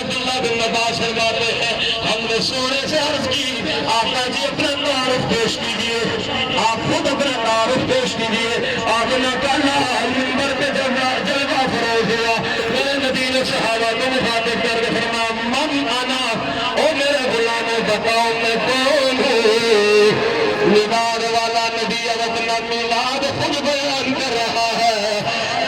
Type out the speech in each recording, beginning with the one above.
عبداللہ بن عباس فرماتے ہیں ہم نے سونے سے عرض کی آقا جی اپنا تعارف پیش کیجئے، آپ خود اپنا تعارف پیش کیجئے۔ آپ نے کہا منبر پہ جلوہ فروز ہوا، میرے نبی نے صحابہ کو مخاطب کر کے فرمایا من انا، او میرے غلاموں بتاؤ میں کون ہوں؟ میلاد والا نبی اب اپنا میلاد خود بیان کر رہا ہے،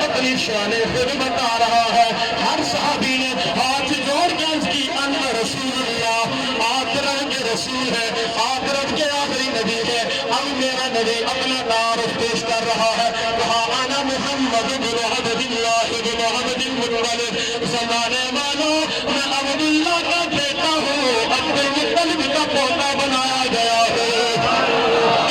اپنی شان خود بتا رہا ہے۔ ہر صحابی نے ہاتھ جوڑ کے عرض کی انا رسول اللہ، آخرت کے رسول ہے، آخرت کے آخری نبی ہے۔ اب میرا نبی اپنا تعارف پیش کر رہا ہے، کہا انا محمد بن عبداللہ بن عبد المطلب، زمانے والوں میں عبداللہ کا بیٹا ہوں، عبد المطلب کا پوتا بنایا گیا ہے۔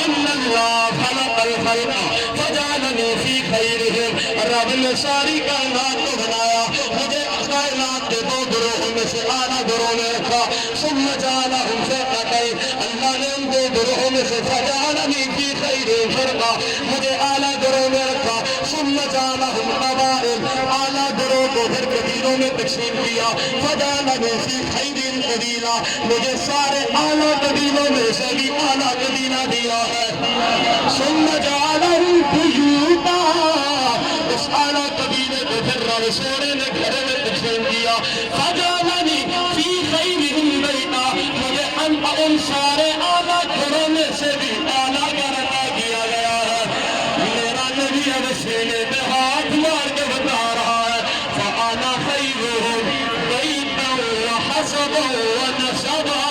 ان اللہ خلق الخلق فجعلنی فی خیرہم، رب نے ساری کائنات کو بنایا، مجھے کائنات کے دو گروہوں میں سے اعلیٰ گروہ میں رکھا۔ ثم جعلہم فرقتین، اللہ نے ان دو گروہوں میں سے فجعلنی فی خیرہم فرقہ، مجھے اعلیٰ گروہ میں رکھا۔ ثم جعلہم قبائل، اعلیٰ گروہ کو پھر قبیلوں میں تقسیم کیا۔ فجعلنی فی خیر قبیلہ، مجھے سارے اعلیٰ قبیلوں میں سے بھی اعلیٰ قبیلہ دیا ہے۔ ثم جعلہم بیوتا، اس اعلیٰ قبیلے کو پھر رب سونے نے گھر میں تقسیم کیا۔ فجعلنی فی خیرہم بیتا، مجھے ان سارے اعلیٰ گھروں میں سے بھی اعلیٰ گھر عطا کیا گیا ہے۔ میرا نبی اب سینے پہ ہاتھ مار کے بتا رہا ہے فَأَنَا خَيْرُهُمْ بَيْتًا وَحَسَبًا وَنَسَبًا،